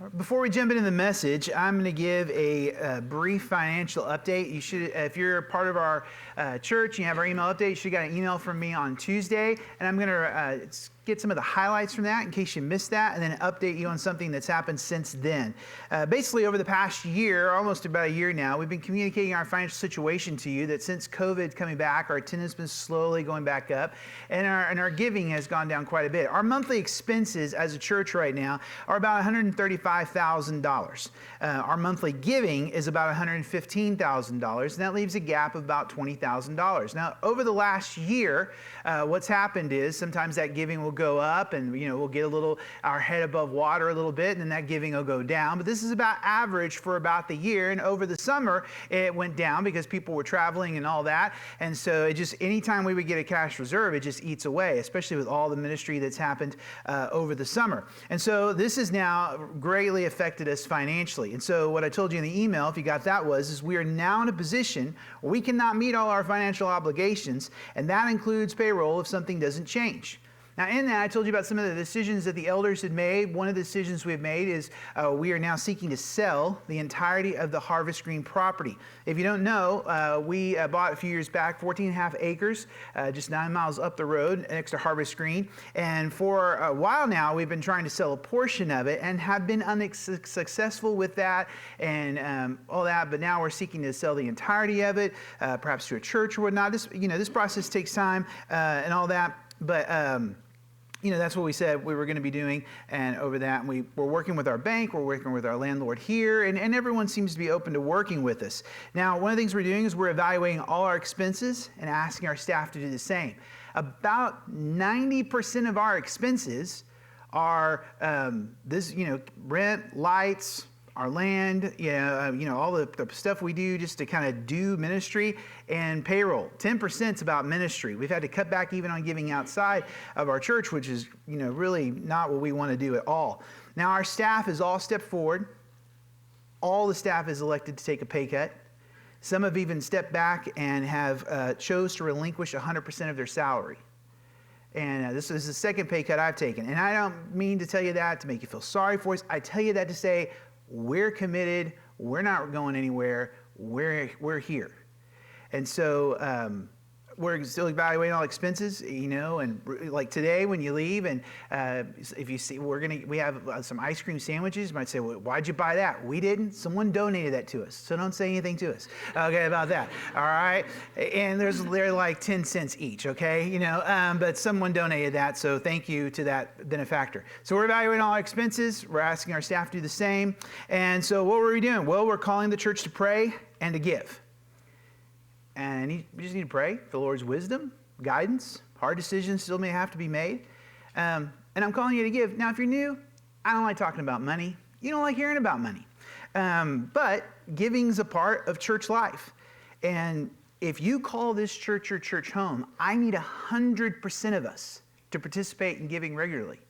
Before we jump into the message, I'm going to give a brief financial update. You should, if you're part of our church, you have our email update, you should have got an email from me on Tuesday, and I'm going to get some of the highlights from that in case you missed that, and then update you on something that's happened since then. Basically, over the past year, almost about a year now, we've been communicating our financial situation to you that since COVID coming back, our attendance has been slowly going back up, and our giving has gone down quite a bit. Our monthly expenses as a church right now are about $135,000. Our monthly giving is about $115,000, and that leaves a gap of about $20,000. Now, over the last year, what's happened is sometimes that giving will go up, and we'll get our head above water a little bit, and then that giving will go down. But this is about average for about the year, and over the summer it went down because people were traveling and all that, and so it just, anytime we would get a cash reserve, it just eats away, especially with all the ministry that's happened over the summer. And so this has now greatly affected us financially. And so what I told you in the email, if you got that, is we are now in a position where we cannot meet all our financial obligations, and that includes payroll if something doesn't change. Now, in that, I told you about some of the decisions that the elders had made. One of the decisions we've made is we are now seeking to sell the entirety of the Harvest Green property. If you don't know, we bought a few years back 14.5 acres, just 9 miles up the road next to Harvest Green. And for a while now, we've been trying to sell a portion of it and have been unsuccessful with that and all that. But now we're seeking to sell the entirety of it, perhaps to a church or whatnot. This process takes time and all that. But that's what we said we were going to be doing, and over that, and we're working with our bank, we're working with our landlord here, and everyone seems to be open to working with us. Now, one of the things we're doing is we're evaluating all our expenses and asking our staff to do the same. About 90% of our expenses are rent, lights, our land, all the stuff we do just to kind of do ministry, and payroll. 10% is about ministry. We've had to cut back even on giving outside of our church, which is, really not what we want to do at all. Now, our staff has all stepped forward. All the staff is elected to take a pay cut. Some have even stepped back and have chose to relinquish 100% of their salary. And this is the second pay cut I've taken. And I don't mean to tell you that to make you feel sorry for us. I tell you that to say, we're committed, we're not going anywhere, we're here. And so we're still evaluating all expenses, and like today when you leave, and if you see, we have some ice cream sandwiches. You might say, well, why'd you buy that? We didn't. Someone donated that to us, so don't say anything to us, okay, about that, all right? And they're like 10 cents each, okay, but someone donated that, so thank you to that benefactor. So we're evaluating all our expenses. We're asking our staff to do the same. And so what were we doing? Well, we're calling the church to pray and to give. And we just need to pray for the Lord's wisdom, guidance. Hard decisions still may have to be made. And I'm calling you to give. Now, if you're new, I don't like talking about money. You don't like hearing about money. But giving's a part of church life. And if you call this church your church home, I need 100% of us to participate in giving regularly.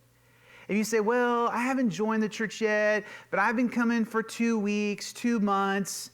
If you say, well, I haven't joined the church yet, but I've been coming for 2 weeks, 2 months,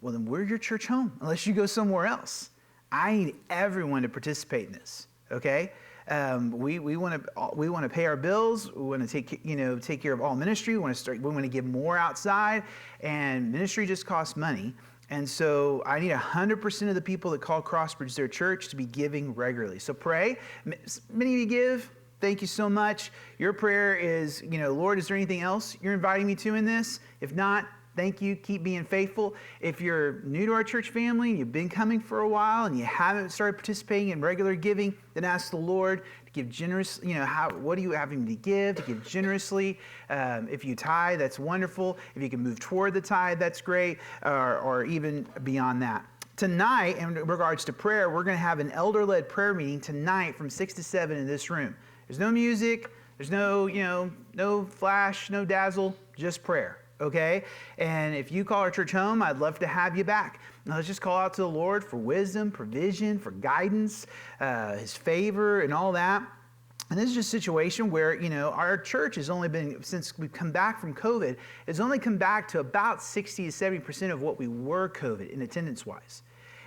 well, then we're your church home, unless you go somewhere else. I need everyone to participate in this, okay? We want to pay our bills. We want to take care of all ministry. We want to give more outside, and ministry just costs money. And so I need 100% of the people that call Crossbridge their church to be giving regularly. So pray. Many of you give. Thank you so much. Your prayer is, Lord, is there anything else you're inviting me to in this? If not, thank you. Keep being faithful. If you're new to our church family and you've been coming for a while and you haven't started participating in regular giving, then ask the Lord to give generously. What are you having to give? To give generously. If you tithe, that's wonderful. If you can move toward the tithe, that's great. Or even beyond that. Tonight, in regards to prayer, we're going to have an elder-led prayer meeting tonight from 6 to 7 in this room. There's no music. There's no flash, no dazzle, just prayer. Okay? And if you call our church home, I'd love to have you back. Now let's just call out to the Lord for wisdom, provision, for guidance, His favor, and all that. And this is just a situation where, our church has only been, since we've come back from COVID, has only come back to about 60 to 70% of what we were COVID in attendance-wise.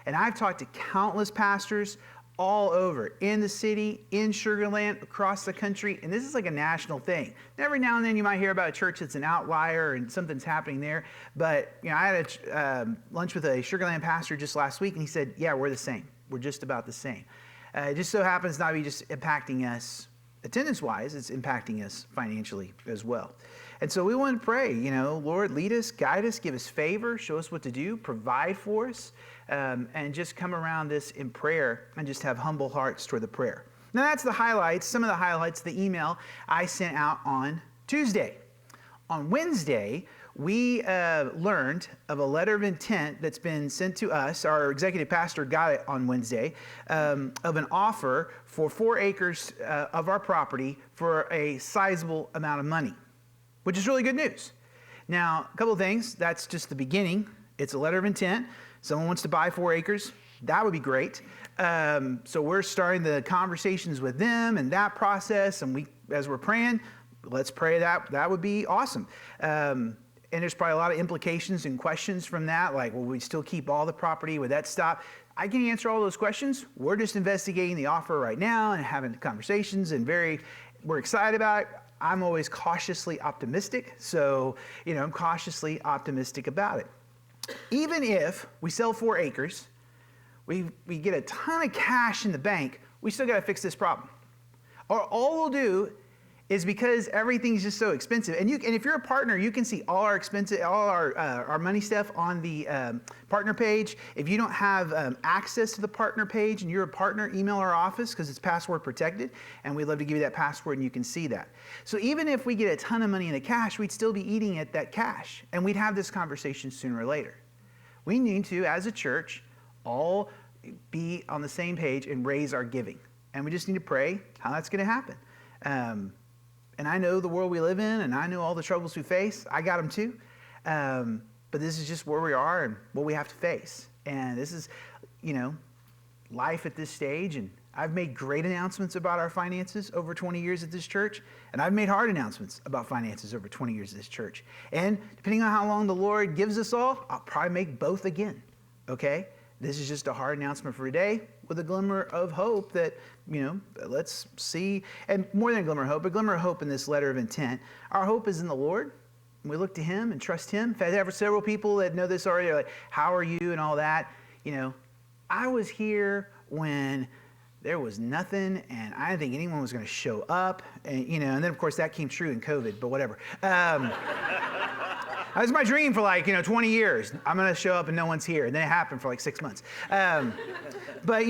And I've talked to countless pastors all over, in the city, in Sugar Land, across the country, and this is like a national thing. Every now and then you might hear about a church that's an outlier and something's happening there, but I had a lunch with a Sugar Land pastor just last week, and he said, yeah, we're the same. We're just about the same. It just so happens not to be just impacting us attendance-wise, it's impacting us financially as well. And so we want to pray, Lord, lead us, guide us, give us favor, show us what to do, provide for us, and just come around this in prayer and just have humble hearts toward the prayer. Now that's the highlights, some of the highlights, the email I sent out on Tuesday. On Wednesday, we learned of a letter of intent that's been sent to us. Our executive pastor got it on Wednesday, of an offer for 4 acres of our property for a sizable amount of money, which is really good news. Now, a couple of things. That's just the beginning. It's a letter of intent. Someone wants to buy 4 acres. That would be great. So we're starting the conversations with them and that process. And as we're praying, let's pray that would be awesome. And there's probably a lot of implications and questions from that, like, will we still keep all the property? Would that stop? I can answer all those questions. We're just investigating the offer right now and having conversations, and we're excited about it. I'm always cautiously optimistic, so I'm cautiously optimistic about it. Even if we sell 4 acres, we get a ton of cash in the bank, we still got to fix this problem. Or all we'll do is, because everything's just so expensive, and if you're a partner, you can see all our money stuff on the partner page. If you don't have access to the partner page and you're a partner, email our office because it's password protected, and we'd love to give you that password and you can see that. So even if we get a ton of money in the cash, we'd still be eating at that cash, and we'd have this conversation sooner or later. We need to, as a church, all be on the same page and raise our giving, and we just need to pray how that's going to happen. And I know the world we live in, and I know all the troubles we face. I got them too. But this is just where we are and what we have to face. And this is, life at this stage. And I've made great announcements about our finances over 20 years at this church. And I've made hard announcements about finances over 20 years at this church. And depending on how long the Lord gives us all, I'll probably make both again. Okay? This is just a hard announcement for today with a glimmer of hope that, let's see. And more than a glimmer of hope, a glimmer of hope in this letter of intent. Our hope is in the Lord. And we look to Him and trust Him. In fact, I have several people that know this already. They're like, how are you and all that. I was here when there was nothing, and I didn't think anyone was going to show up. And, and then, of course, that came true in COVID, but whatever. That was my dream for 20 years. I'm going to show up and no one's here. And then it happened for 6 months. But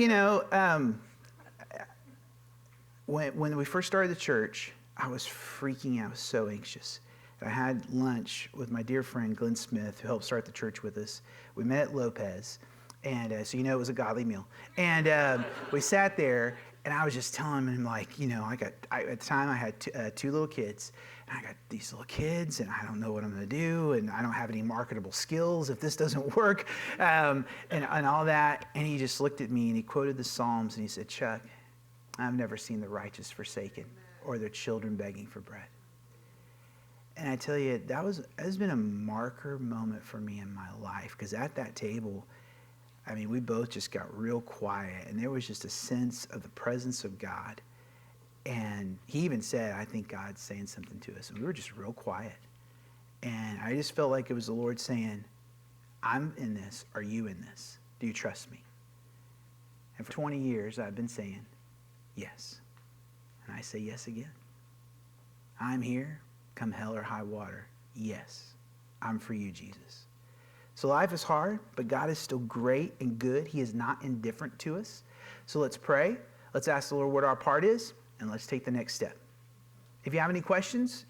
when we first started the church, I was freaking out. I was so anxious. I had lunch with my dear friend, Glenn Smith, who helped start the church with us. We met at Lopez. And so, it was a godly meal. And we sat there, and I was just telling him, at the time I had 2 little kids. And I got these little kids, and I don't know what I'm going to do, and I don't have any marketable skills if this doesn't work, and all that. And he just looked at me, and he quoted the Psalms, and he said, Chuck, I've never seen the righteous forsaken or their children begging for bread. And I tell you, that has been a marker moment for me in my life, because at that table, we both just got real quiet, and there was just a sense of the presence of God. And he even said, I think God's saying something to us. And we were just real quiet. And I just felt like it was the Lord saying, I'm in this. Are you in this? Do you trust me? And for 20 years, I've been saying, yes. And I say yes again. I'm here, come hell or high water. Yes, I'm for you, Jesus. So life is hard, but God is still great and good. He is not indifferent to us. So let's pray. Let's ask the Lord what our part is. And let's take the next step. If you have any questions,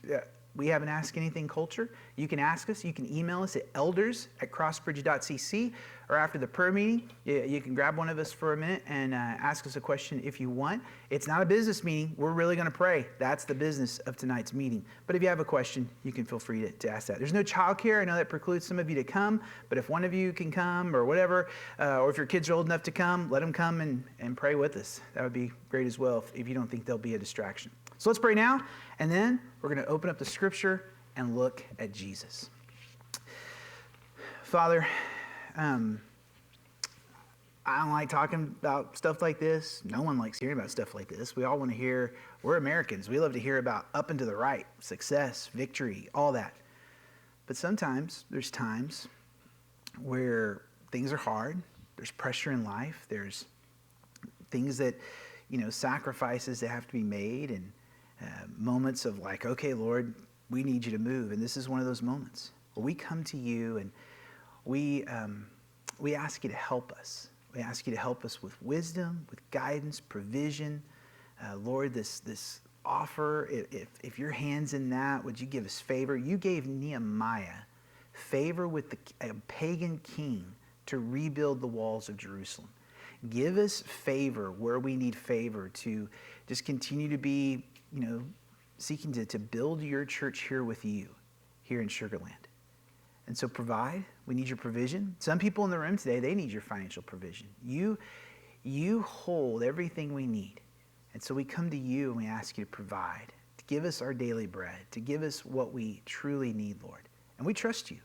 we have an Ask Anything culture. You can ask us. You can email us at elders@crossbridge.cc, or after the prayer meeting, you can grab one of us for a minute and ask us a question if you want. It's not a business meeting. We're really going to pray. That's the business of tonight's meeting. But if you have a question, you can feel free to ask that. There's no childcare. I know that precludes some of you to come, but if one of you can come or whatever, or if your kids are old enough to come, let them come and pray with us. That would be great as well if you don't think they'll be a distraction. So let's pray now, and then we're going to open up the scripture and look at Jesus. Father, I don't like talking about stuff like this. No one likes hearing about stuff like this. We all want to hear, we're Americans. We love to hear about up and to the right, success, victory, all that. But sometimes there's times where things are hard. There's pressure in life. There's things that, sacrifices that have to be made, and moments of like, okay, Lord, we need you to move. And this is one of those moments where we come to you and we ask you to help us. We ask you to help us with wisdom, with guidance, provision. Lord, this offer, if your hand's in that, would you give us favor? You gave Nehemiah favor with a pagan king to rebuild the walls of Jerusalem. Give us favor where we need favor to just continue to be, seeking to build your church here with you, here in Sugar Land. And so provide. We need your provision. Some people in the room today, they need your financial provision. You hold everything we need. And so we come to you and we ask you to provide, to give us our daily bread, to give us what we truly need, Lord. And we trust you.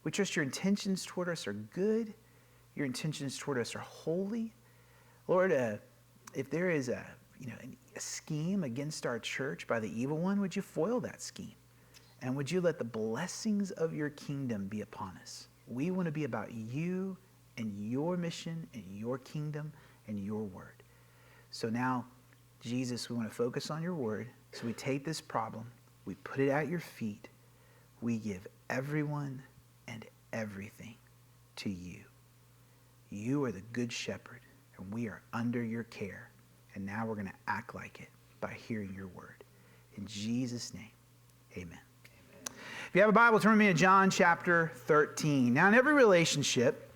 We trust your intentions toward us are good. Your intentions toward us are holy. Lord, if there is a scheme against our church by the evil one, would you foil that scheme? And would you let the blessings of your kingdom be upon us? We want to be about you and your mission and your kingdom and your word. So now, Jesus, we want to focus on your word. So we take this problem, we put it at your feet, we give everyone and everything to you. You are the good shepherd, and we are under your care. And now we're going to act like it by hearing your word. In Jesus' name, amen. If you have a Bible, turn with me to John chapter 13. Now, in every relationship,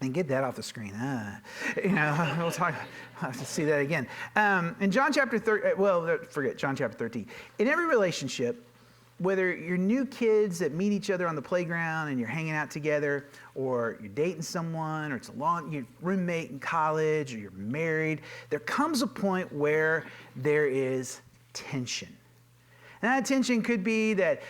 and get that off the screen. We'll talk. I'll have to see that again. In John chapter 13, forget John chapter 13. In every relationship, whether you're new kids that meet each other on the playground and you're hanging out together, or you're dating someone, or it's your roommate in college, or you're married, there comes a point where there is tension. And that tension could be that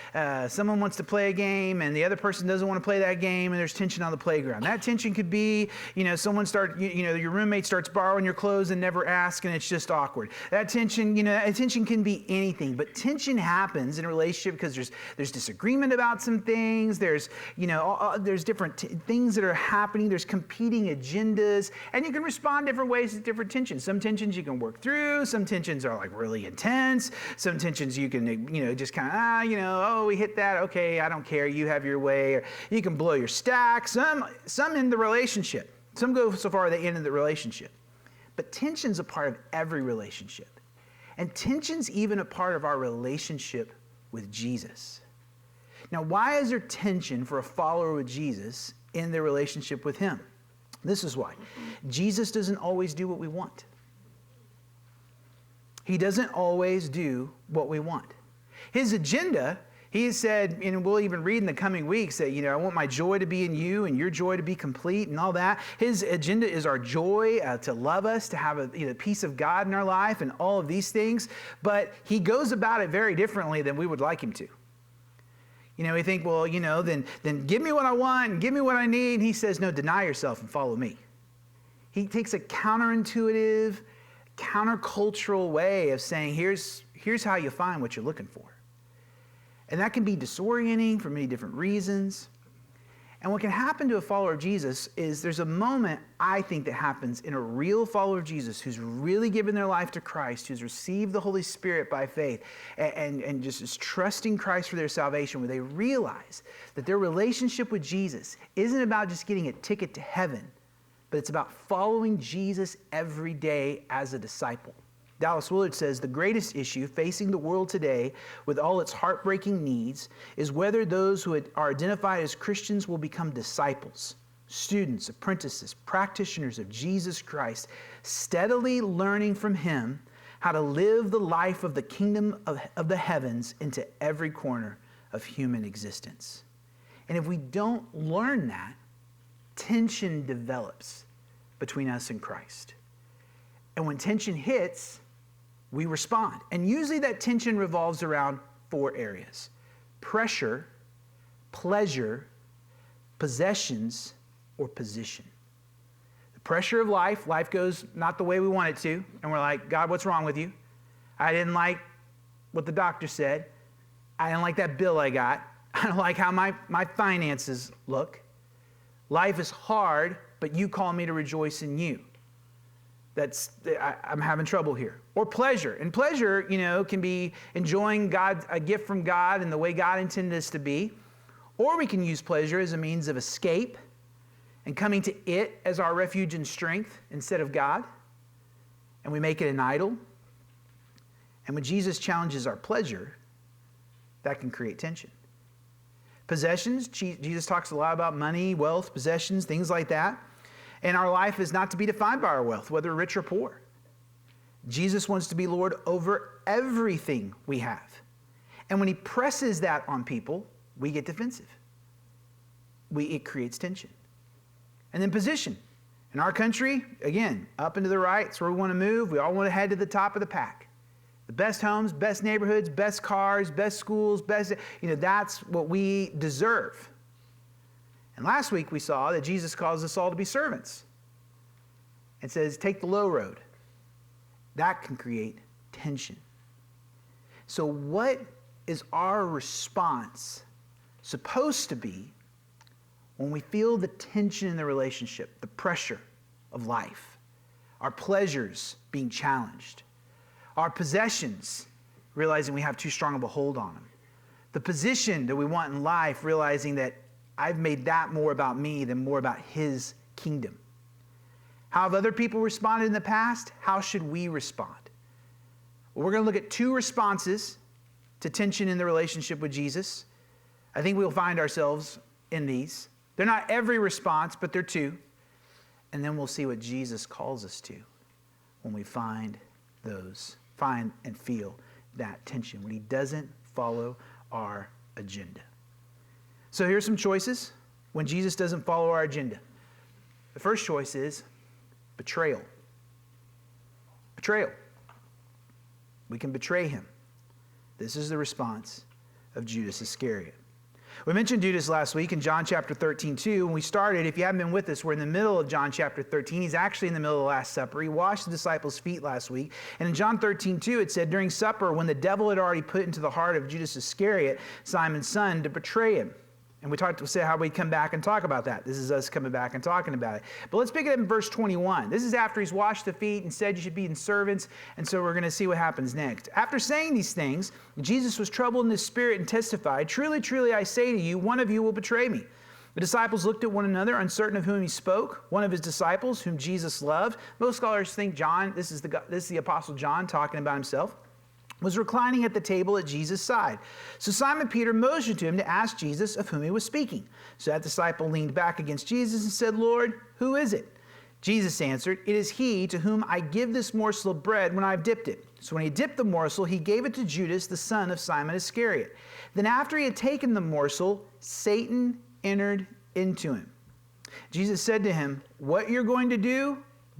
someone wants to play a game and the other person doesn't want to play that game, and there's tension on the playground. That tension could be, your roommate starts borrowing your clothes and never asks, and it's just awkward. That tension, tension can be anything, but tension happens in a relationship because there's disagreement about some things. There's different things that are happening. There's competing agendas, and you can respond different ways to different tensions. Some tensions you can work through. Some tensions are like really intense. Some tensions you can just kind of, we hit that. Okay, I don't care. You have your way. Or you can blow your stack. Some end the relationship. Some go so far they end the relationship. But tension's a part of every relationship. And tension's even a part of our relationship with Jesus. Now, why is there tension for a follower of Jesus in their relationship with him? This is why. Jesus doesn't always do what we want. He doesn't always do what we want. His agenda, he said, and we'll even read in the coming weeks that, I want my joy to be in you and your joy to be complete and all that. His agenda is our joy, to love us, to have a peace of God in our life and all of these things. But he goes about it very differently than we would like him to. We think, then give me what I want and give me what I need. And he says, no, deny yourself and follow me. He takes a counterintuitive, countercultural way of saying, here's how you find what you're looking for. And that can be disorienting for many different reasons. And what can happen to a follower of Jesus is there's a moment, I think, that happens in a real follower of Jesus who's really given their life to Christ, who's received the Holy Spirit by faith, and just is trusting Christ for their salvation, where they realize that their relationship with Jesus isn't about just getting a ticket to heaven, but it's about following Jesus every day as a disciple. Dallas Willard says, the greatest issue facing the world today with all its heartbreaking needs is whether those who are identified as Christians will become disciples, students, apprentices, practitioners of Jesus Christ, steadily learning from him how to live the life of the kingdom of the heavens into every corner of human existence. And if we don't learn that, tension develops between us and Christ. And when tension hits, we respond. And usually that tension revolves around 4 areas: pressure, pleasure, possessions, or position. The pressure of life. Life goes not the way we want it to. And we're like, God, what's wrong with you? I didn't like what the doctor said. I didn't like that bill I got. I don't like how my finances look. Life is hard, but you call me to rejoice in you. I'm having trouble here. Or pleasure. And pleasure, can be enjoying a gift from God and the way God intended us to be. Or we can use pleasure as a means of escape and coming to it as our refuge and strength instead of God. And we make it an idol. And when Jesus challenges our pleasure, that can create tension. Possessions, Jesus talks a lot about money, wealth, possessions, things like that. And our life is not to be defined by our wealth, whether rich or poor. Jesus wants to be Lord over everything we have. And when he presses that on people, we get defensive. It creates tension. And then position. In our country, again, up and to the right, it's where we want to move. We all want to head to the top of the pack. The best homes, best neighborhoods, best cars, best schools, that's what we deserve. And last week we saw that Jesus calls us all to be servants and says, take the low road. That can create tension. So what is our response supposed to be when we feel the tension in the relationship, the pressure of life, our pleasures being challenged, our possessions realizing we have too strong of a hold on them, the position that we want in life realizing that I've made that more about me than more about his kingdom. How have other people responded in the past? How should we respond? Well, we're going to look at two responses to tension in the relationship with Jesus. I think we'll find ourselves in these. They're not every response, but they're two. And then we'll see what Jesus calls us to when we find and feel that tension, when he doesn't follow our agenda. So here's some choices when Jesus doesn't follow our agenda. The first choice is betrayal. Betrayal. We can betray him. This is the response of Judas Iscariot. We mentioned Judas last week in John chapter 13, too. When we started, if you haven't been with us, we're in the middle of John chapter 13. He's actually in the middle of the Last Supper. He washed the disciples' feet last week. And in John 13, 2, it said, during supper, when the devil had already put into the heart of Judas Iscariot, Simon's son, to betray him. And we said how we come back and talk about that. This is us coming back and talking about it. But let's pick it up in verse 21. This is after he's washed the feet and said you should be in servants. And so we're going to see what happens next. After saying these things, Jesus was troubled in his spirit and testified, truly, truly, I say to you, one of you will betray me. The disciples looked at one another, uncertain of whom he spoke. One of his disciples, whom Jesus loved. Most scholars think John, this is the Apostle John talking about himself, was reclining at the table at Jesus' side. So Simon Peter motioned to him to ask Jesus of whom he was speaking. So that disciple leaned back against Jesus and said, Lord, who is it? Jesus answered, it is he to whom I give this morsel of bread when I have dipped it. So when he dipped the morsel, he gave it to Judas, the son of Simon Iscariot. Then after he had taken the morsel, Satan entered into him. Jesus said to him, what you're going to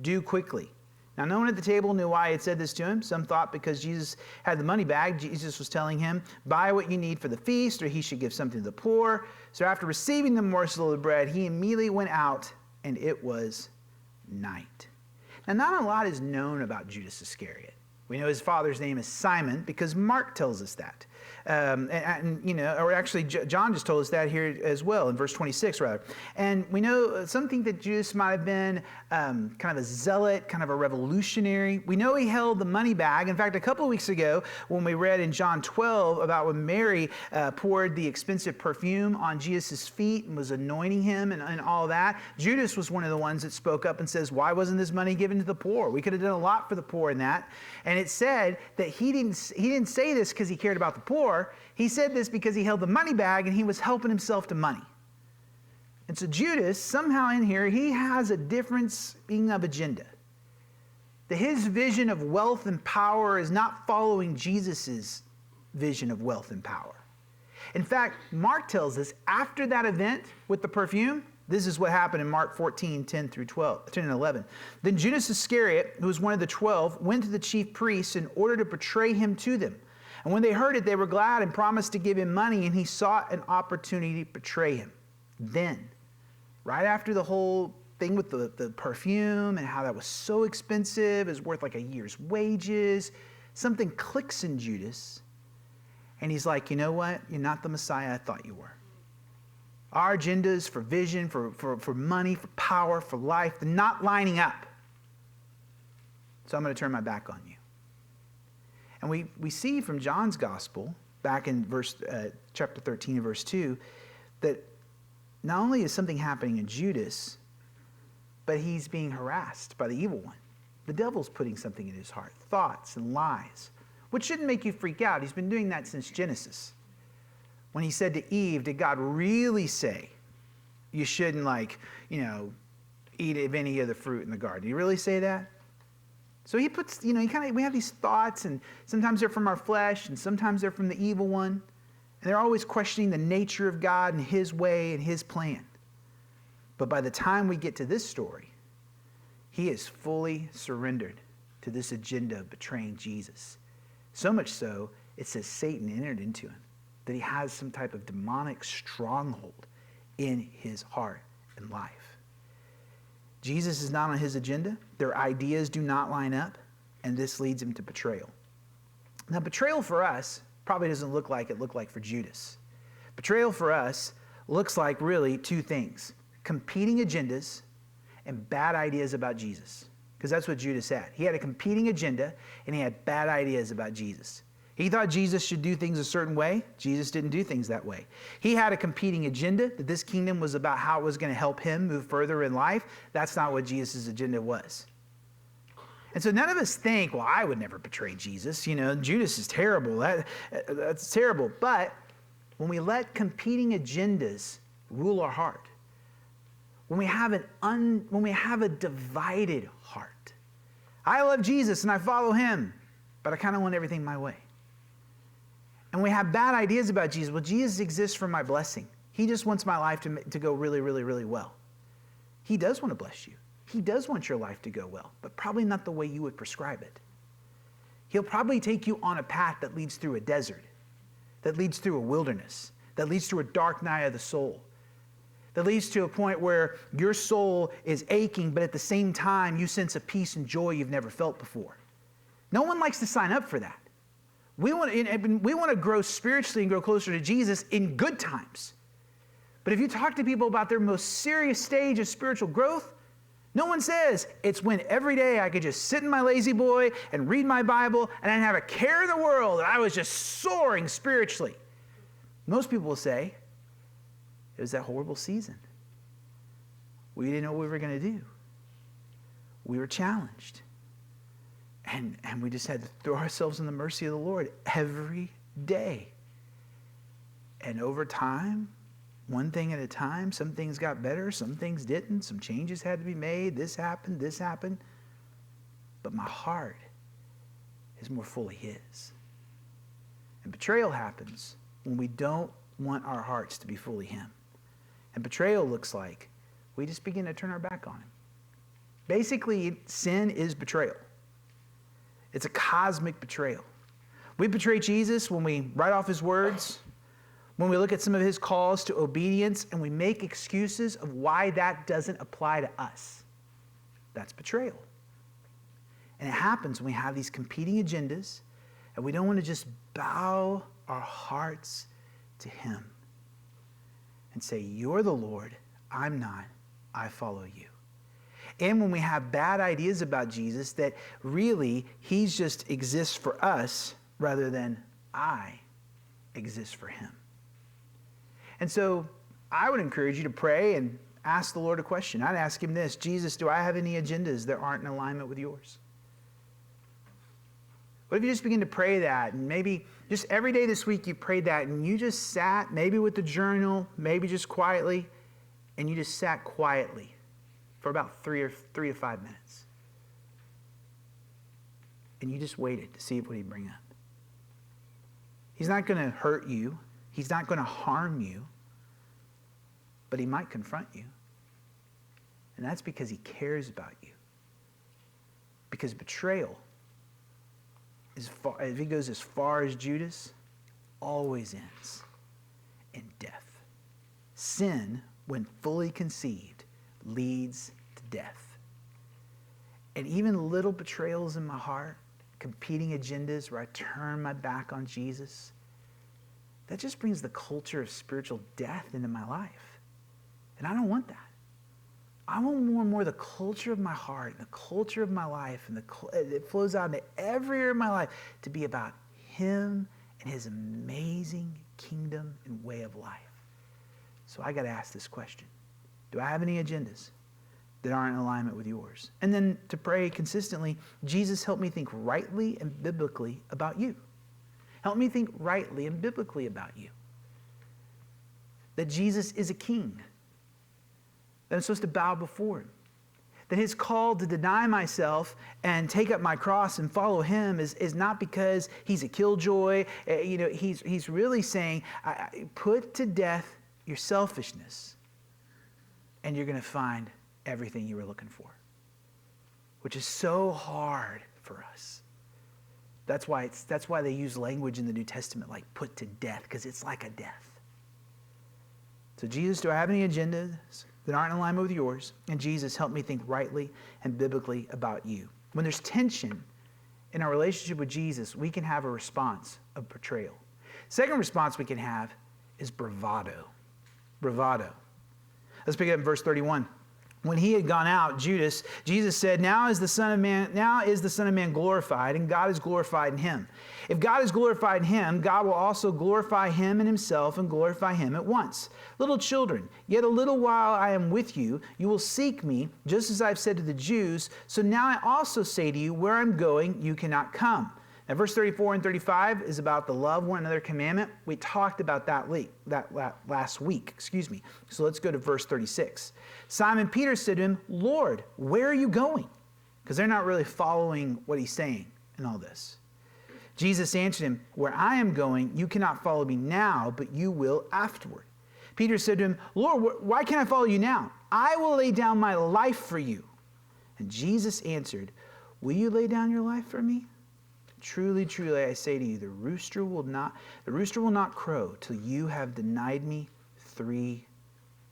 do quickly. Now, no one at the table knew why he had said this to him. Some thought because Jesus had the money bag, Jesus was telling him, buy what you need for the feast, or he should give something to the poor. So after receiving the morsel of the bread, he immediately went out, and it was night. Now, not a lot is known about Judas Iscariot. We know his father's name is Simon because Mark tells us that. Or actually, John just told us that here as well, in verse 26, rather. And we know some think that Judas might have been kind of a zealot, kind of a revolutionary. We know he held the money bag. In fact, a couple of weeks ago, when we read in John 12 about when Mary poured the expensive perfume on Jesus' feet and was anointing him and all that, Judas was one of the ones that spoke up and says, why wasn't this money given to the poor? We could have done a lot for the poor in that. And it said that he didn't say this because he cared about the poor. He said this because he held the money bag and he was helping himself to money. And so Judas, somehow in here, he has a difference of agenda. That his vision of wealth and power is not following Jesus' vision of wealth and power. In fact, Mark tells us after that event with the perfume, this is what happened in Mark 14, 10 and 11. Then Judas Iscariot, who was one of the 12, went to the chief priests in order to betray him to them. And when they heard it, they were glad and promised to give him money, and he sought an opportunity to betray him. Then, right after the whole thing with the perfume and how that was so expensive, is worth like a year's wages. Something clicks in Judas, and he's like, you know what? You're not the Messiah I thought you were. Our agendas for vision, for money, for power, for life, they're not lining up. So I'm going to turn my back on you. And we see from John's gospel, back in chapter 13 and verse 2, that not only is something happening in Judas, but he's being harassed by the evil one. The devil's putting something in his heart, thoughts and lies, which shouldn't make you freak out. He's been doing that since Genesis. When he said to Eve, did God really say you shouldn't eat of any of the fruit in the garden? Did he really say that? So he puts, we have these thoughts, and sometimes they're from our flesh, and sometimes they're from the evil one. And they're always questioning the nature of God and his way and his plan. But by the time we get to this story, he is fully surrendered to this agenda of betraying Jesus. So much so, it says Satan entered into him, that he has some type of demonic stronghold in his heart and life. Jesus is not on his agenda. Their ideas do not line up, and this leads him to betrayal. Now, betrayal for us probably doesn't look like it looked like for Judas. Betrayal for us looks like really two things: competing agendas and bad ideas about Jesus. Because that's what Judas had. He had a competing agenda, and he had bad ideas about Jesus. He thought Jesus should do things a certain way. Jesus didn't do things that way. He had a competing agenda, that this kingdom was about how it was going to help him move further in life. That's not what Jesus' agenda was. And so none of us think, well, I would never betray Jesus. Judas is terrible. That's terrible. But when we let competing agendas rule our heart, when we have a divided heart, I love Jesus and I follow him, but I kind of want everything my way. And we have bad ideas about Jesus. Well, Jesus exists for my blessing. He just wants my life to go really, really, really well. He does want to bless you. He does want your life to go well, but probably not the way you would prescribe it. He'll probably take you on a path that leads through a desert, that leads through a wilderness, that leads through a dark night of the soul, that leads to a point where your soul is aching, but at the same time, you sense a peace and joy you've never felt before. No one likes to sign up for that. We want to grow spiritually and grow closer to Jesus in good times. But if you talk to people about their most serious stage of spiritual growth, no one says, it's when every day I could just sit in my lazy boy and read my Bible and I didn't have a care in the world and I was just soaring spiritually. Most people will say, it was that horrible season. We didn't know what we were going to do. We were challenged. And we just had to throw ourselves in the mercy of the Lord every day. And over time, one thing at a time, some things got better, some things didn't, some changes had to be made, this happened. But my heart is more fully his. And betrayal happens when we don't want our hearts to be fully him. And betrayal looks like we just begin to turn our back on him. Basically, sin is betrayal. It's a cosmic betrayal. We betray Jesus when we write off his words, when we look at some of his calls to obedience, and we make excuses of why that doesn't apply to us. That's betrayal. And it happens when we have these competing agendas, and we don't want to just bow our hearts to him and say, you're the Lord, I'm not, I follow you. And when we have bad ideas about Jesus, that really he just exists for us rather than I exist for him. And so I would encourage you to pray and ask the Lord a question. I'd ask him this: Jesus, do I have any agendas that aren't in alignment with yours? What if you just begin to pray that, and maybe just every day this week you prayed that, and you just sat, maybe with the journal, maybe just quietly, and you just sat quietly for about 3 to 5 minutes. And you just waited to see what he'd bring up. He's not going to hurt you. He's not going to harm you. But he might confront you. And that's because he cares about you. Because betrayal, if he goes as far as Judas, always ends in death. Sin, when fully conceived, leads death. And even little betrayals in my heart, competing agendas where I turn my back on Jesus, that just brings the culture of spiritual death into my life. And I don't want that. I want more and more the culture of my heart and the culture of my life, and it flows out into every area of my life to be about him and his amazing kingdom and way of life. So I got to ask this question. Do I have any agendas that aren't in alignment with yours? And then to pray consistently, Jesus, help me think rightly and biblically about you. Help me think rightly and biblically about you. That Jesus is a king. That I'm supposed to bow before him. That his call to deny myself and take up my cross and follow him is not because he's a killjoy. He's really saying, put to death your selfishness, and you're going to find everything you were looking for, which is so hard for us. That's why they use language in the New Testament like put to death, because it's like a death. So Jesus, do I have any agendas that aren't in alignment with yours? And Jesus, help me think rightly and biblically about you. When there's tension in our relationship with Jesus, we can have a response of betrayal. Second response we can have is bravado. Bravado. Let's pick it up in verse 31. When he had gone out, Jesus said, now is the Son of Man glorified, and God is glorified in him. If God is glorified in him, God will also glorify him in himself and glorify him at once. Little children, yet a little while I am with you. You will seek me, just as I've said to the Jews. So now I also say to you, where I'm going, you cannot come. Now, verse 34 and 35 is about the love one another commandment. We talked about that last week. So let's go to verse 36. Simon Peter said to him, Lord, where are you going? Because they're not really following what he's saying in all this. Jesus answered him, where I am going, you cannot follow me now, but you will afterward. Peter said to him, Lord, why can't I follow you now? I will lay down my life for you. And Jesus answered, will you lay down your life for me? Truly, truly, I say to you, the rooster will not crow till you have denied me 3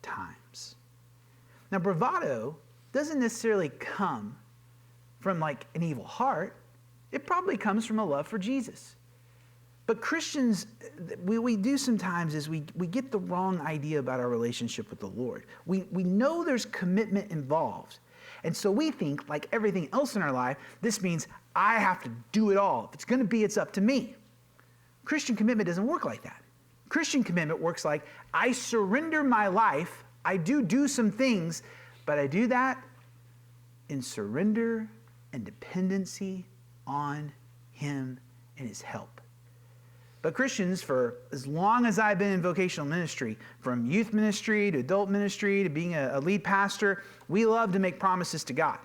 times. Now, bravado doesn't necessarily come from like an evil heart. It probably comes from a love for Jesus. But Christians, we do sometimes is we get the wrong idea about our relationship with the Lord. We know there's commitment involved. And so we think, like everything else in our life, this means I have to do it all. If it's going to be, it's up to me. Christian commitment doesn't work like that. Christian commitment works like I surrender my life. I do some things, but I do that in surrender and dependency on him and his help. But Christians, for as long as I've been in vocational ministry, from youth ministry to adult ministry to being a lead pastor, we love to make promises to God.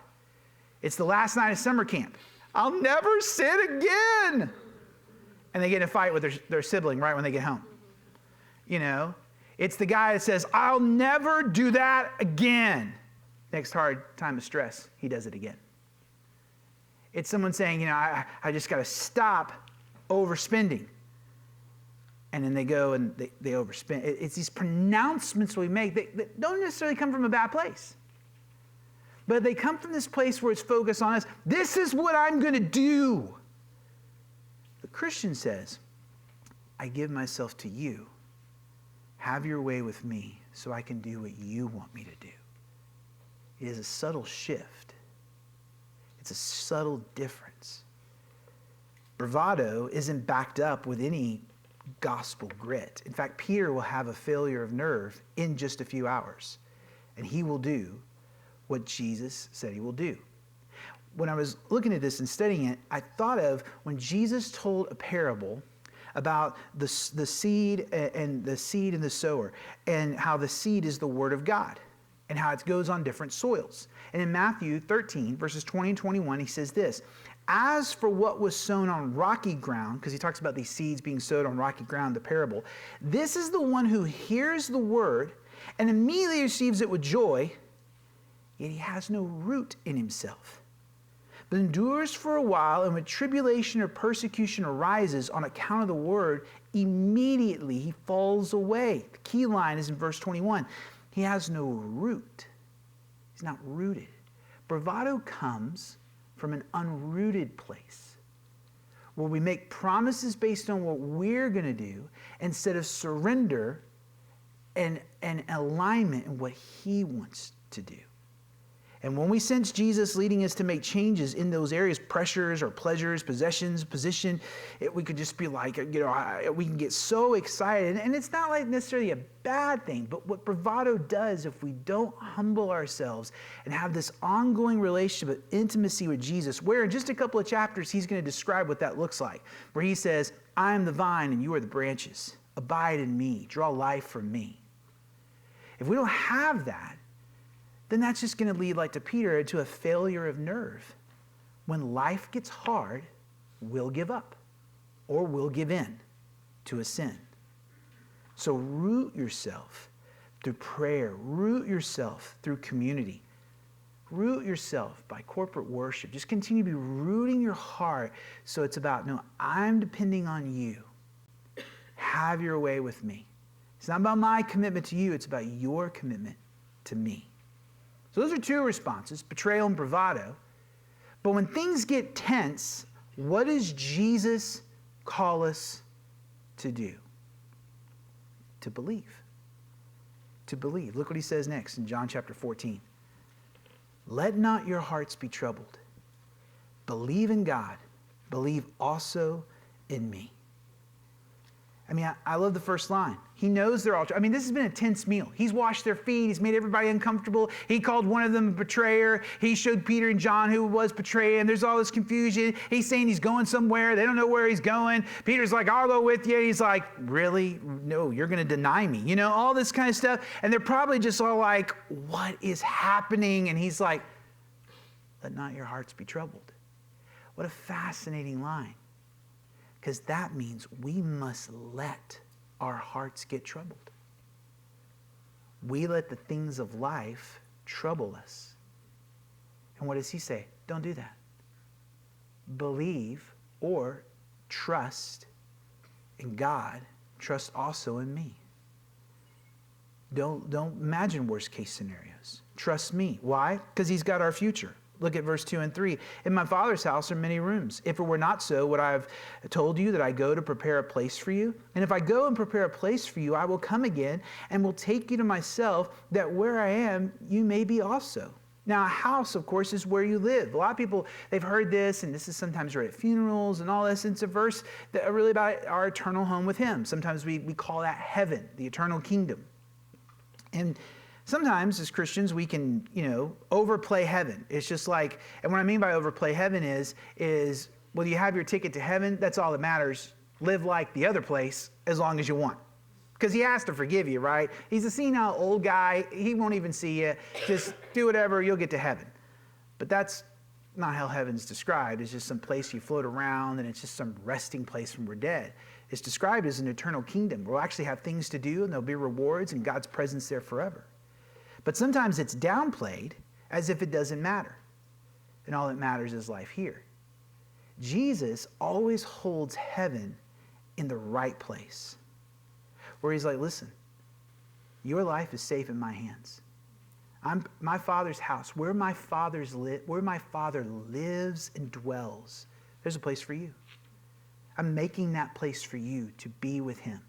It's the last night of summer camp. I'll never sin again. And they get in a fight with their sibling right when they get home. It's the guy that says, I'll never do that again. Next hard time of stress, he does it again. It's someone saying, I just got to stop overspending. And then they go and they overspend. It's these pronouncements we make that don't necessarily come from a bad place. But they come from this place where it's focused on us. This is what I'm going to do. The Christian says, I give myself to you. Have your way with me so I can do what you want me to do. It is a subtle shift. It's a subtle difference. Bravado isn't backed up with any gospel grit. In fact, Peter will have a failure of nerve in just a few hours, and he will do what Jesus said he will do. When I was looking at this and studying it, I thought of when Jesus told a parable about the seed and the seed and the sower, and how the seed is the word of God, and how it goes on different soils. And in Matthew 13, verses 20 and 21, he says this, as for what was sown on rocky ground, because he talks about these seeds being sowed on rocky ground, the parable, this is the one who hears the word and immediately receives it with joy, yet he has no root in himself, but endures for a while, and when tribulation or persecution arises on account of the word, immediately he falls away. The key line is in verse 21. He has no root. He's not rooted. Bravado comes from an unrooted place where we make promises based on what we're going to do instead of surrender and alignment in what he wants to do. And when we sense Jesus leading us to make changes in those areas, pressures or pleasures, possessions, position, we could just be like, we can get so excited. And it's not like necessarily a bad thing, but what bravado does, if we don't humble ourselves and have this ongoing relationship of intimacy with Jesus, where in just a couple of chapters, he's going to describe what that looks like, where he says, I am the vine and you are the branches. Abide in me. Draw life from me. If we don't have that, then that's just going to lead, like to Peter, to a failure of nerve. When life gets hard, we'll give up or we'll give in to a sin. So root yourself through prayer. Root yourself through community. Root yourself by corporate worship. Just continue to be rooting your heart so it's about, no, I'm depending on you. Have your way with me. It's not about my commitment to you. It's about your commitment to me. So those are two responses, betrayal and bravado. But when things get tense, what does Jesus call us to do? To believe. To believe. Look what he says next in John chapter 14. Let not your hearts be troubled. Believe in God. Believe also in me. I mean, I love the first line. He knows they're all, this has been a tense meal. He's washed their feet. He's made everybody uncomfortable. He called one of them a betrayer. He showed Peter and John who was betraying. There's all this confusion. He's saying he's going somewhere. They don't know where he's going. Peter's like, I'll go with you. He's like, really? No, you're going to deny me. All this kind of stuff. And they're probably just all like, what is happening? And he's like, let not your hearts be troubled. What a fascinating line. Because that means we must let our hearts get troubled. We let the things of life trouble us. And what does he say? Don't do that. Believe or trust in God. Trust also in me. Don't imagine worst case scenarios. Trust me. Why? Because he's got our future. Look at verse 2 and 3. In my Father's house are many rooms. If it were not so, would I have told you that I go to prepare a place for you? And if I go and prepare a place for you, I will come again and will take you to myself, that where I am, you may be also. Now, a house, of course, is where you live. A lot of people, they've heard this, and this is sometimes read at funerals and all this. It's a verse that really about our eternal home with him. Sometimes we call that heaven, the eternal kingdom. And sometimes as Christians, we can, overplay heaven. It's just like, and what I mean by overplay heaven is, well, you have your ticket to heaven. That's all that matters. Live like the other place as long as you want. Because he has to forgive you, right? He's a senile old guy. He won't even see you. Just do whatever, you'll get to heaven. But that's not how heaven's described. It's just some place you float around, and it's just some resting place when we're dead. It's described as an eternal kingdom. We'll actually have things to do, and there'll be rewards, and God's presence there forever. But sometimes it's downplayed as if it doesn't matter. And all that matters is life here. Jesus always holds heaven in the right place. Where he's like, listen, your life is safe in my hands. I'm my Father's house, where my Father lives and dwells. There's a place for you. I'm making that place for you to be with him.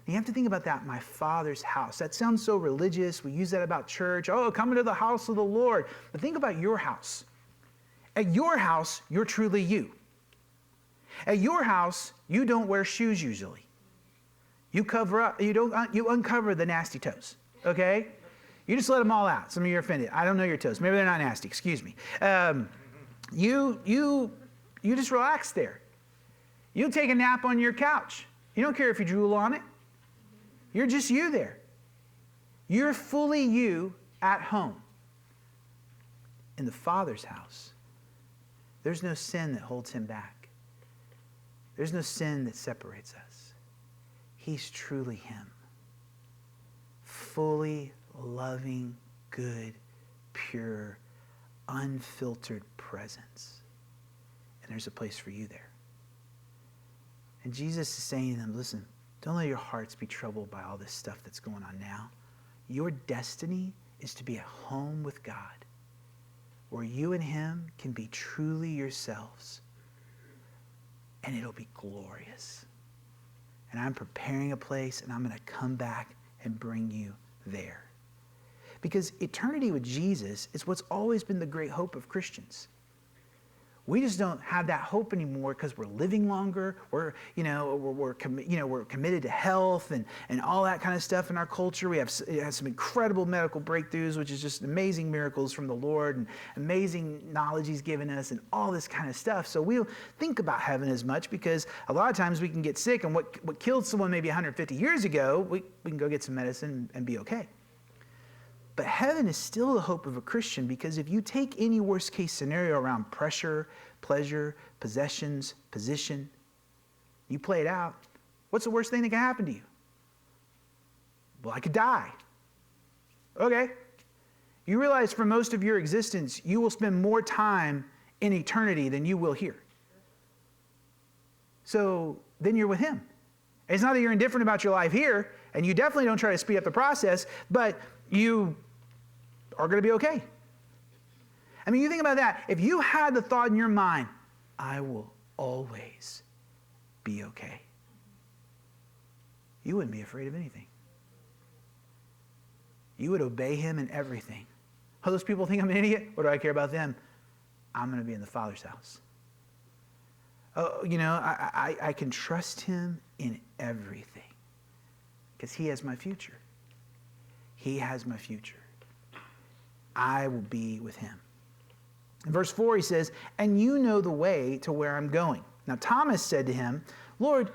You have to think about that, my Father's house. That sounds so religious. We use that about church. Oh, come into the house of the Lord. But think about your house. At your house, you're truly you. At your house, you don't wear shoes usually. You cover up. You uncover the nasty toes. Okay? You just let them all out. Some of you are offended. I don't know your toes. Maybe they're not nasty. Excuse me. You just relax there. You take a nap on your couch. You don't care if you drool on it. You're just you there. You're fully you at home. In the Father's house, there's no sin that holds him back. There's no sin that separates us. He's truly him. Fully loving, good, pure, unfiltered presence. And there's a place for you there. And Jesus is saying to them, listen, don't let your hearts be troubled by all this stuff that's going on now. Your destiny is to be at home with God, where you and him can be truly yourselves. And it'll be glorious. And I'm preparing a place, and I'm going to come back and bring you there. Because eternity with Jesus is what's always been the great hope of Christians. We just don't have that hope anymore because we're living longer. We're committed to health and all that kind of stuff in our culture. We have some incredible medical breakthroughs, which is just amazing miracles from the Lord and amazing knowledge he's given us and all this kind of stuff. So we don't think about heaven as much because a lot of times we can get sick, and what killed someone maybe 150 years ago, we can go get some medicine and be okay. But heaven is still the hope of a Christian, because if you take any worst case scenario around pressure, pleasure, possessions, position, you play it out, what's the worst thing that can happen to you? Well, I could die. Okay. You realize for most of your existence, you will spend more time in eternity than you will here. So then you're with him. It's not that you're indifferent about your life here, and you definitely don't try to speed up the process, but you are going to be okay. I mean, you think about that. If you had the thought in your mind, I will always be okay, you wouldn't be afraid of anything. You would obey him in everything. Oh, those people think I'm an idiot? What do I care about them? I'm going to be in the Father's house. Oh, I can trust him in everything because he has my future. He has my future. I will be with him. In verse 4, he says, and you know the way to where I'm going. Now, Thomas said to him, Lord,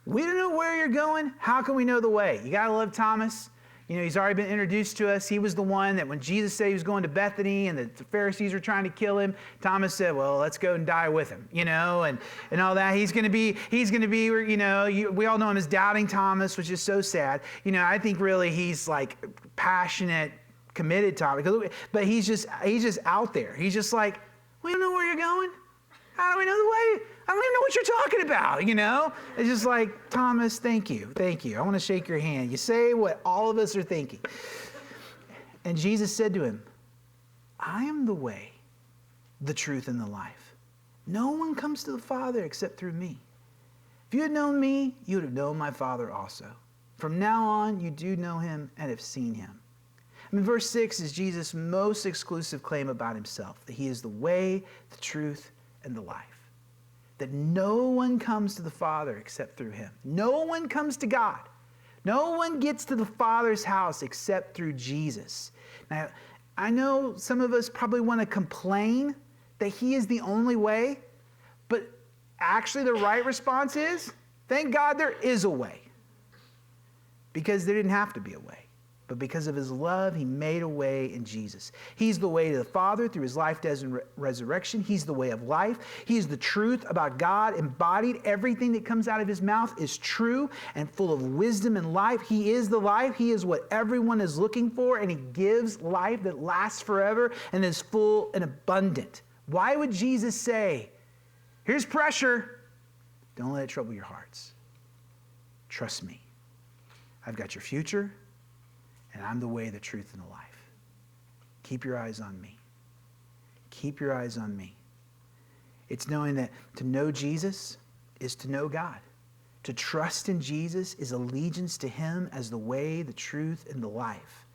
we don't know where you're going. How can we know the way? You got to love Thomas. He's already been introduced to us. He was the one that when Jesus said he was going to Bethany and the Pharisees were trying to kill him, Thomas said, well, let's go and die with him, and all that. He's going to be, we all know him as Doubting Thomas, which is so sad. I think really he's like passionate, committed Thomas, but he's just out there. He's just like, we don't know where you're going. How do we know the way? I don't even know what you're talking about, It's just like, Thomas, thank you. I want to shake your hand. You say what all of us are thinking. And Jesus said to him, I am the way, the truth, and the life. No one comes to the Father except through me. If you had known me, you would have known my Father also. From now on, you do know him and have seen him. Verse 6 is Jesus' most exclusive claim about himself, that he is the way, the truth, and the life. That no one comes to the Father except through him. No one comes to God. No one gets to the Father's house except through Jesus. Now, I know some of us probably want to complain that he is the only way, but actually the right response is, thank God there is a way. Because there didn't have to be a way. But because of his love, he made a way in Jesus. He's the way to the Father through his life, death, and resurrection. He's the way of life. He's the truth about God embodied. Everything that comes out of his mouth is true and full of wisdom and life. He is the life. He is what everyone is looking for, and he gives life that lasts forever and is full and abundant. Why would Jesus say, here's pressure. Don't let it trouble your hearts. Trust me. I've got your future. And I'm the way, the truth, and the life. Keep your eyes on me. Keep your eyes on me. It's knowing that to know Jesus is to know God. To trust in Jesus is allegiance to him as the way, the truth, and the life.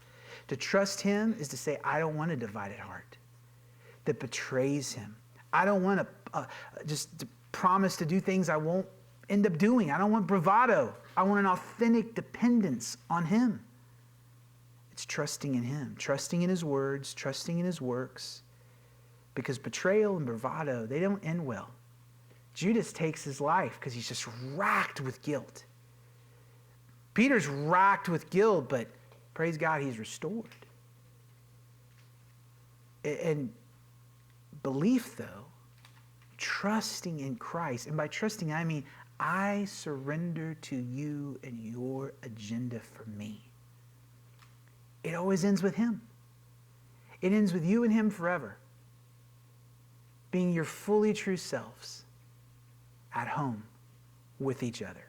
To trust him is to say, I don't want a divided heart that betrays him. I don't want to promise to do things I won't end up doing. I don't want bravado. I want an authentic dependence on him. It's trusting in him, trusting in his words, trusting in his works. Because betrayal and bravado, they don't end well. Judas takes his life because he's just racked with guilt. Peter's racked with guilt, but praise God, he's restored. And belief, though, trusting in Christ, and by trusting, I mean, I surrender to you and your agenda for me. It always ends with him. It ends with you and him forever. Being your fully true selves at home with each other.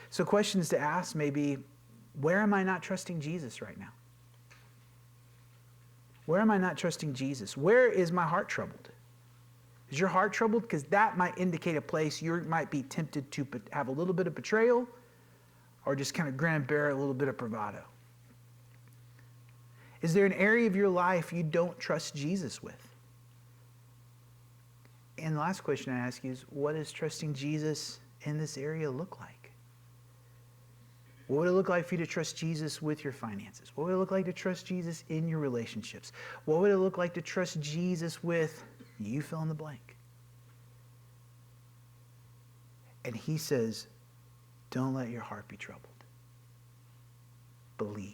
So questions to ask may be, where am I not trusting Jesus right now? Where am I not trusting Jesus? Where is my heart troubled? Is your heart troubled? Because that might indicate a place you might be tempted to have a little bit of betrayal or just kind of grin and bear a little bit of bravado. Is there an area of your life you don't trust Jesus with? And the last question I ask you is, what does trusting Jesus in this area look like? What would it look like for you to trust Jesus with your finances? What would it look like to trust Jesus in your relationships? What would it look like to trust Jesus with, you fill in the blank? And he says, don't let your heart be troubled. Believe.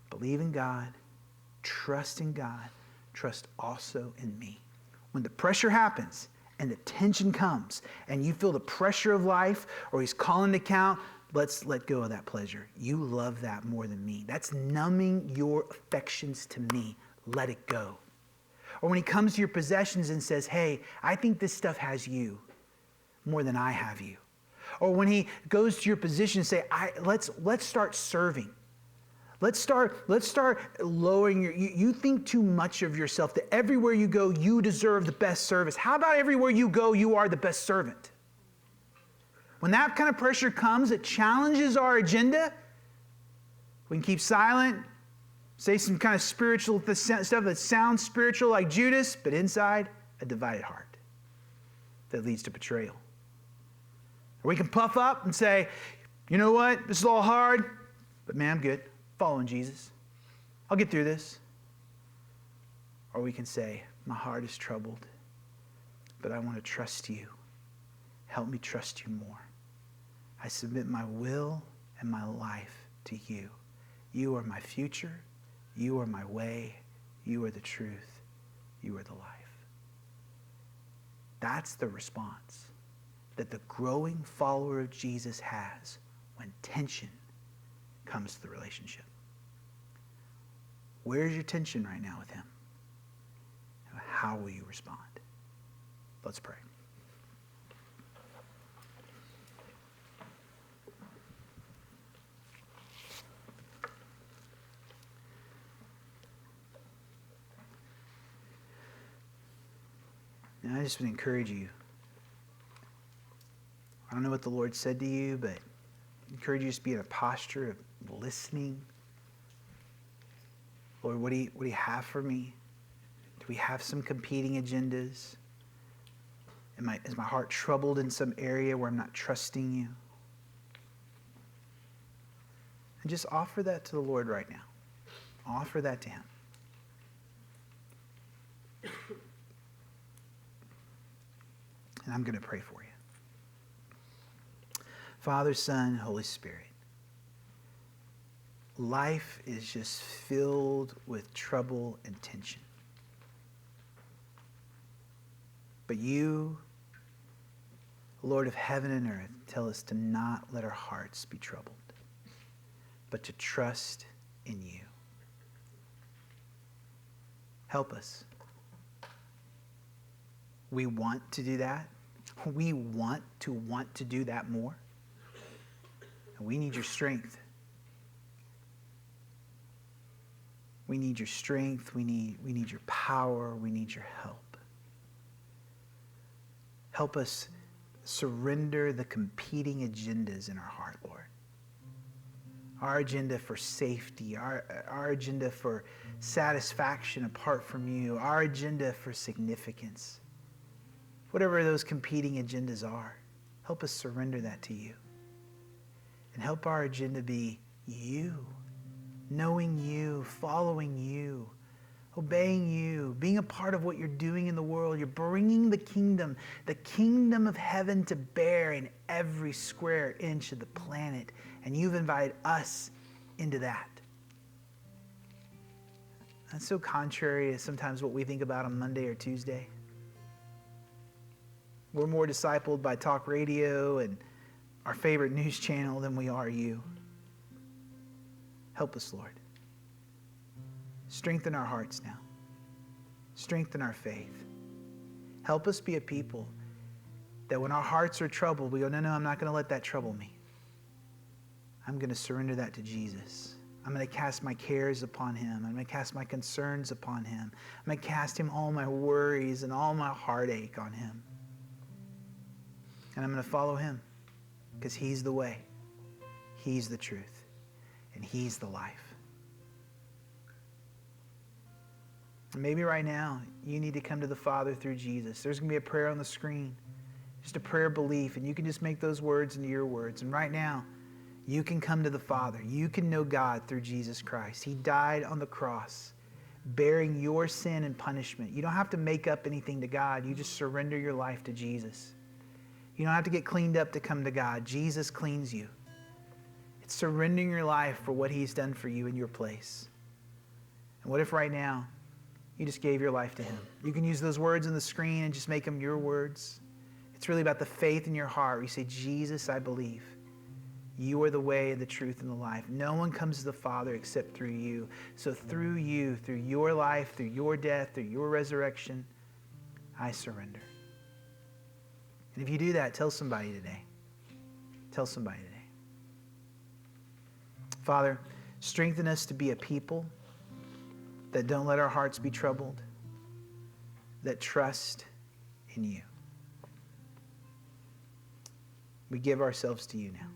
Believe in God. Trust in God. Trust also in me. When the pressure happens and the tension comes and you feel the pressure of life or he's calling to account, let's let go of that pleasure. You love that more than me. That's numbing your affections to me. Let it go. Or when he comes to your possessions and says, hey, I think this stuff has you more than I have you. Or when he goes to your position and say, let's start serving. Let's start lowering you think too much of yourself that everywhere you go, you deserve the best service. How about everywhere you go, you are the best servant? When that kind of pressure comes, it challenges our agenda. We can keep silent, say some kind of spiritual stuff that sounds spiritual like Judas, but inside, a divided heart that leads to betrayal. Or we can puff up and say, you know what, this is all hard, but man, I'm good. Following Jesus. I'll get through this. Or we can say, my heart is troubled, but I want to trust you. Help me trust you more. I submit my will and my life to you. You are my future. You are my way. You are the truth. You are the life. That's the response that the growing follower of Jesus has when tension comes to the relationship. Where's your tension right now with him? How will you respond? Let's pray. And I just would encourage you. I don't know what the Lord said to you, but I encourage you to just be in a posture of listening. Lord, what do you have for me? Do we have some competing agendas? Is my heart troubled in some area where I'm not trusting you? And just offer that to the Lord right now. Offer that to him. And I'm going to pray for you. Father, Son, Holy Spirit. Life is just filled with trouble and tension. But you, Lord of heaven and earth, tell us to not let our hearts be troubled, but to trust in you. Help us. We want to do that. We want to do that more. And we need your strength. We need your strength. We need your power. We need your help. Help us surrender the competing agendas in our heart, Lord. Our agenda for safety, our agenda for satisfaction apart from you, our agenda for significance. Whatever those competing agendas are, help us surrender that to you. And help our agenda be you, knowing you, following you, obeying you, being a part of what you're doing in the world. You're bringing the kingdom of heaven to bear in every square inch of the planet. And you've invited us into that. That's so contrary to sometimes what we think about on Monday or Tuesday. We're more discipled by talk radio and our favorite news channel than we are you. Help us, Lord. Strengthen our hearts now. Strengthen our faith. Help us be a people that when our hearts are troubled, we go, no, I'm not going to let that trouble me. I'm going to surrender that to Jesus. I'm going to cast my cares upon him. I'm going to cast my concerns upon him. I'm going to cast him all my worries and all my heartache on him. And I'm going to follow him because he's the way, he's the truth, and he's the life. And maybe right now you need to come to the Father through Jesus. There's going to be a prayer on the screen, just a prayer of belief, and you can just make those words into your words. And right now, you can come to the Father. You can know God through Jesus Christ. He died on the cross, bearing your sin and punishment. You don't have to make up anything to God. You just surrender your life to Jesus. You don't have to get cleaned up to come to God. Jesus cleans you. It's surrendering your life for what he's done for you in your place. And what if right now you just gave your life to him? You can use those words on the screen and just make them your words. It's really about the faith in your heart where you say, Jesus, I believe. You are the way, the truth, and the life. No one comes to the Father except through you. So through you, through your life, through your death, through your resurrection, I surrender. And if you do that, tell somebody today. Tell somebody today. Father, strengthen us to be a people that don't let our hearts be troubled, that trust in you. We give ourselves to you now.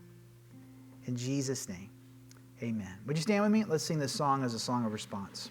In Jesus' name, amen. Would you stand with me? Let's sing this song as a song of response.